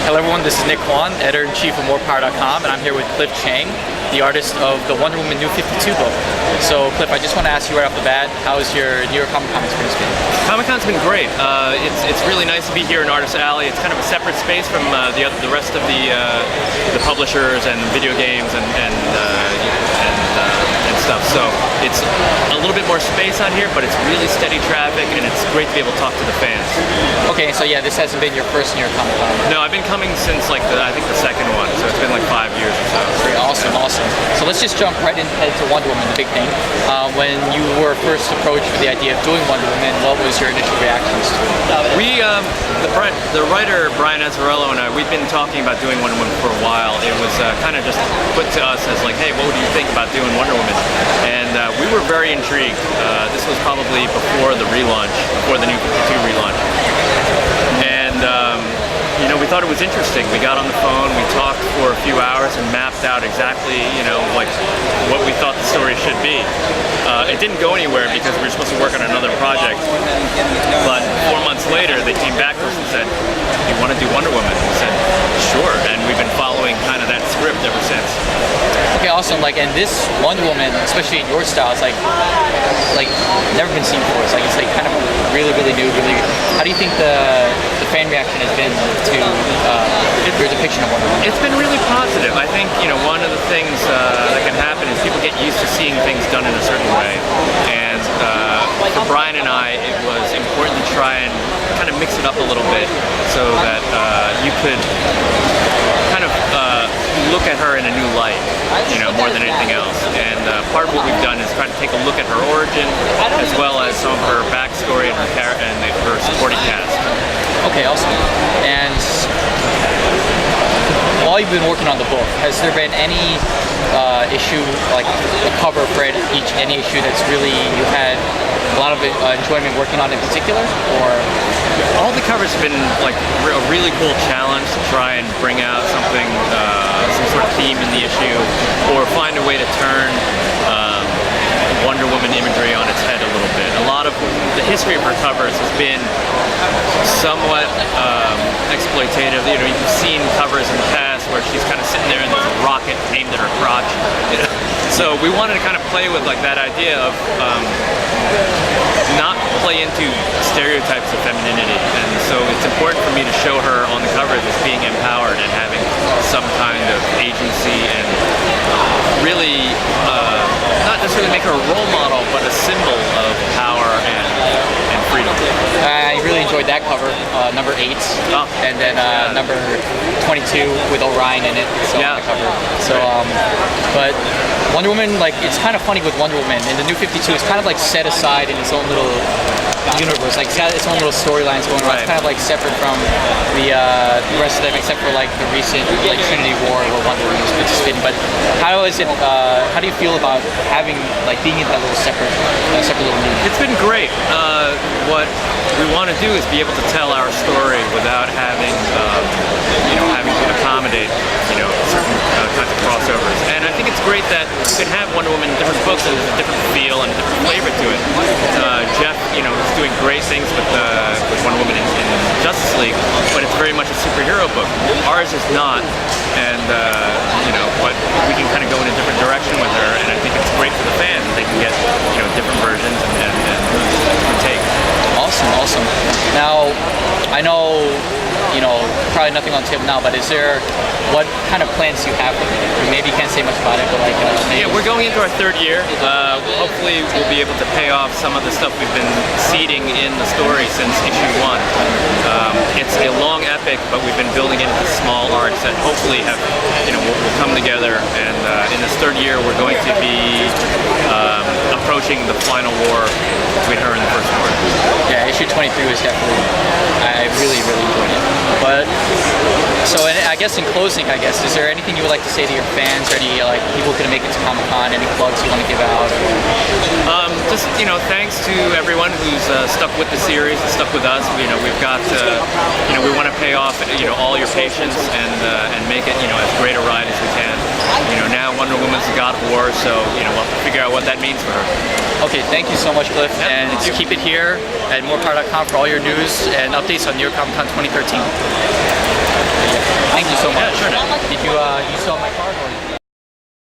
Hello everyone, this is Matt Kwan, editor-in-chief of morepower.com, and I'm here with Cliff Chiang, the artist of the Wonder Woman New 52 book. So Cliff, I just want to ask you right off the bat, how has your New York Comic Con experience been? Comic-Con's been great. It's really nice to be here in Artist Alley. It's kind of a separate space from the rest of the publishers and video games and stuff. So it's a little bit more space on here, but it's really steady traffic, and it's great to be able to talk to the fans. Okay, so yeah, this hasn't been your first New York Comic Con. No, I've been coming since I think the second one, so it's been like 5 years or so. Great, awesome. So let's just jump right into Wonder Woman, the big thing. When you were first approached with the idea of doing Wonder Woman, what was your initial reactions to it? The writer Brian Azzarello and I, we've been talking about doing Wonder Woman for a while. It was kind of just put to us as like, hey, what would you think about doing Wonder Woman? And we were very intrigued. This was probably before the relaunch, before the New 52 relaunch. And we thought it was interesting. We got on the phone, we talked for a few hours and mapped out exactly, like what we thought the story should be. It didn't go anywhere because we were supposed to work on another project. But 4 months later, they came back to us and said, "You want to do Wonder Woman?" We said, "Sure." And we've been following kind of that script ever since. Okay, awesome. And this Wonder Woman, especially in your style, it's like never been seen before. It's like kind of really, really new. How do you think the fan reaction has been to your depiction of Wonder Woman? It's been really positive. I think one of the things that can happen is people get used to seeing things done in a certain way, and for Brian and I, it was important to try and kind of mix it up a little bit so that you could kind of look at her in a new light, more than anything else. And part of what we've done is try to take a look at her origin, as well as some of her backstory and her supporting cast. Okay, awesome. And while you've been working on the book, has there been any issue, like a cover for any issue that's really you had a lot of enjoyment working on in particular, or? All the covers have been like a really cool challenge to try and bring out something, some sort of theme in the issue, or find a way to turn Wonder Woman imagery on its head a little bit. A lot of the history of her covers has been somewhat exploitative. You've seen covers in the past where she's kind of sitting there and there's a rocket aimed at her crotch. So we wanted to kind of play with that idea of not play into stereotypes of femininity, and so it's important for me to show her on the covers as being empowered and having some kind of agency, and really not necessarily make her a role model, but a symbol of power and freedom. I really enjoyed that cover, number 8, and then number 22 with Orion in it. So on the cover. So, but Wonder Woman, it's kind of funny with Wonder Woman in the New 52. It's kind of set aside in its own little universe. It's got its own little storylines going on. Right. It's kind of separate from the rest of them, except for the recent Trinity War where Wonder Woman was participating. But how is it? How do you feel about having being in that little separate little movie? It's been great. What we want to do is be able to tell our story without having to accommodate certain kinds of crossovers. And I think it's great that you can have Wonder Woman in different books and there's a different feel and a different flavor to it. Jeff, is doing great things with Wonder Woman in Justice League, but it's very much a superhero book. Ours is not, and but we can kind of go in a different direction with her, and I think it's great for the fans. They can get different versions and different take. Awesome. Now, I know probably nothing on the table now, but what kind of plans do you have with it? Maybe you can't say much about it, but yeah, we're going into our 3rd year. Hopefully we'll be able to pay off some of the stuff we've been seeding in the story since issue 1. It's a long epic, but we've been building it into small arcs that hopefully have, will come together. And in this 3rd year, we're going to be approaching the final war between her and the First Order. Yeah, issue 23 was definitely, I really, really enjoyed it. But, so I guess in closing, is there anything you would like to say to your fans, or any people who couldn't make it to Comic-Con, any plugs you want to give out? Just, thanks to everyone who's stuck with the series and stuck with us. We've got, we want to pay off, all your patience and make it, as great a ride as we can. Now Wonder Woman's the God of War, so, we'll have to figure out what that means for her. Okay, thank you so much, Cliff, and keep it here at morepower.com for all your news and updates on New York Comic Con 2013. Thank you so much. Yeah, sure. Did you you saw my card or?